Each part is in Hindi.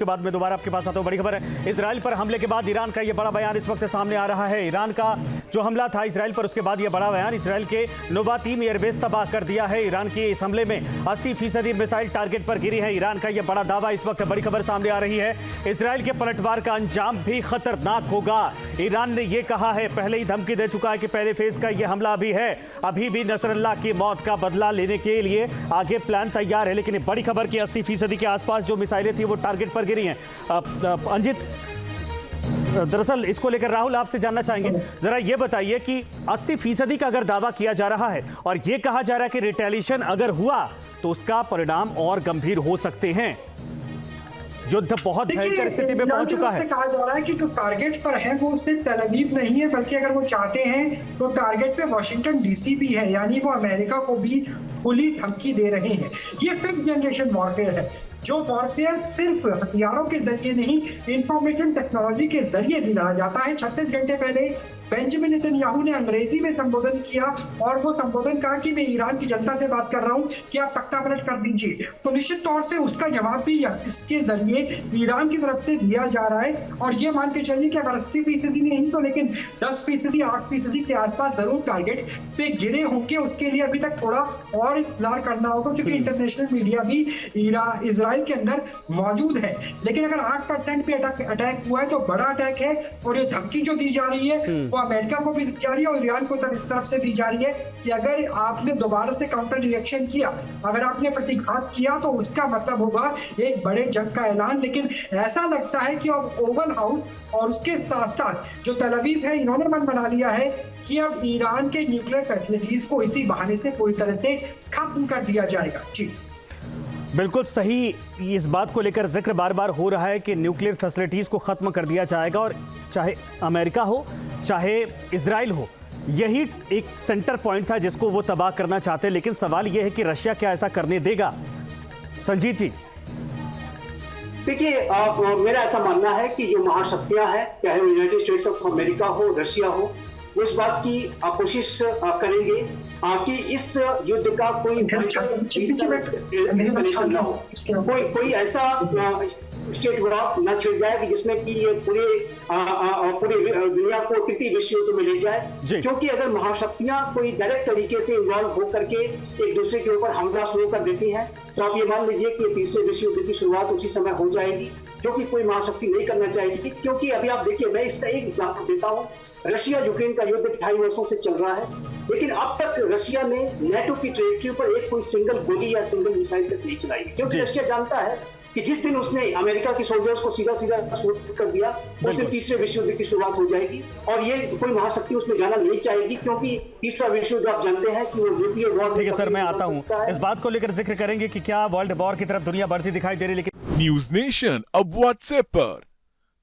उसके बाद मैं दोबारा आपके पास आता हूं। बड़ी खबर है, इजराइल पर हमले के बाद ईरान का यह बड़ा बयान इस वक्त सामने आ रहा है। ईरान का जो हमला था इजराइल पर, उसके बाद यह बड़ा बयान, इजराइल के नोवातीम एयरबेस तबाह कर दिया है। ईरान के इस हमले में 80% मिसाइल टारगेट पर गिरी है। ईरान का यह बड़ा दावा इस वक्त बड़ी खबर सामने आ रही है। इजराइल के पलटवार का अंजाम भी खतरनाक होगा, ईरान ने यह कहा है। पहले ही धमकी दे चुका है कि पहले फेज का यह हमला भी है, अभी भी नसरल्लाह की मौत का बदला लेने के लिए आगे प्लान तैयार है। लेकिन बड़ी खबर की 80% के आसपास जो मिसाइलें थी वो टारगेट पर गिरी हैं। अंजित, दरअसल इसको लेकर राहुल आपसे जानना चाहेंगे, जरा ये बताइए कि 80% का अगर दावा किया जा रहा है और ये कहा जा रहा है कि रिटेलिएशन अगर हुआ तो उसका परिणाम और गंभीर हो सकते हैं। युद्ध बहुत भयंकर स्थिति में पहुंच चुका है। कहा जा रहा है कि जो टारगेट पर है वो सिर्फ तेल अवीव नहीं है, बल्कि अगर वो चाहते हैं तो टारगेट पे वॉशिंगटन डीसी भी है, यानी वो अमेरिका को भी खुली धमकी दे रहे हैं। ये फिफ्थ जनरेशन वॉरफेयर है, जो वॉरफेयर सिर्फ हथियारों के जरिए नहीं, इंफॉर्मेशन टेक्नोलॉजी के जरिए भी लड़ा जाता है। 36 घंटे पहले बेंजामिन नेतन्याहू ने अंग्रेजी में संबोधन किया और वो संबोधन कहा कि मैं ईरान की जनता से बात कर रहा हूं कि आप तख्तापलट कर दीजिए। तो निश्चित तौर से उसका जवाब भी इसके जरिए ईरान की तरफ से दिया जा रहा है। और ये मान के चलिए कि अगर 80% नहीं तो लेकिन 10%, 8% के आसपास जरूर टारगेट पे गिरे होंगे। उसके लिए अभी तक थोड़ा और इंतजार करना होगा, क्योंकि इंटरनेशनल मीडिया भी इजराइल के अंदर मौजूद है। लेकिन अगर 8% पे अटैक हुआ है तो बड़ा अटैक है, और ये धमकी जो दी जा रही है वो अमेरिका को भी दी जा रही है और ईरान को तरफ से दी जा रही है कि अगर आपने दोबारा से काउंटर रिएक्शन किया, अगर आपने प्रतिघात किया तो उसका मतलब होगा एक बड़े जंग का ऐलान। लेकिन ऐसा लगता है कि अब ओवल हाउस और उसके साथ साथ जो तेल अवीव है, इन्होंने मन बना लिया है कि अब ईरान के न्यूक्लियर फैसिलिटीज को इसी बहाने से पूरी तरह से खत्म कर दिया जाएगा। जी बिल्कुल सही, इस बात को लेकर जिक्र बार बार हो रहा है कि न्यूक्लियर फैसिलिटीज को खत्म कर दिया जाएगा, और चाहे अमेरिका हो चाहे इजराइल हो, यही एक सेंटर पॉइंट था जिसको वो तबाह करना चाहते हैं। लेकिन सवाल यह है कि रशिया क्या ऐसा करने देगा? संजीत जी, देखिए, मेरा ऐसा मानना है कि जो महाशक्तियां हैं, चाहे वो यूनाइटेड स्टेट्स ऑफ अमेरिका हो, रशिया हो, वो इस बात की कोशिश करेंगे कि इस युद्ध का कोई एस्केलेशन ना हो, कोई ऐसा स्टेट वॉर न छिड़ जाए कि जिसमें कि ये पूरे दुनिया को तृतीय विश्व युद्ध में ले जाए। क्योंकि अगर महाशक्तियां कोई डायरेक्ट तरीके से इन्वॉल्व होकर के एक दूसरे के ऊपर हमला शुरू कर देती हैं, तो आप ये मान लीजिए कि तीसरे विश्व युद्ध की शुरुआत उसी समय हो जाएगी, जो कि कोई महाशक्ति नहीं करना चाहेगी। क्योंकि अभी आप देखिए, मैं इसका एक एग्जाम्पल देता हूँ। रशिया यूक्रेन का युद्ध 2.5 वर्षों से चल रहा है, लेकिन अब तक रशिया ने नेटो की टेरिटरी पर एक कोई सिंगल गोली या सिंगल मिसाइल तक नहीं चलाई, क्योंकि रशिया जानता है कि जिस दिन उसने अमेरिका के सोल्जर्स को सीधा शूट कर दिया, उस दिन तीसरे विश्व युद्ध की शुरुआत हो जाएगी। और ये कोई महाशक्ति उसमें जाना नहीं चाहेगी, क्योंकि तीसरा विश्व युद्ध आप जानते हैं कि वो न्यूक्लियर वॉर। ठीक है सर, मैं आता हूं, इस बात को लेकर जिक्र करेंगे कि क्या वर्ल्ड वॉर की तरफ दुनिया बढ़ती दिखाई दे रही। लेकिन न्यूज नेशन अब व्हाट्सएप पर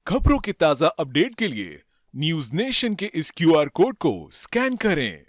खबरों की ताजा अपडेट के लिए न्यूज नेशन के इस QR कोड को स्कैन करें।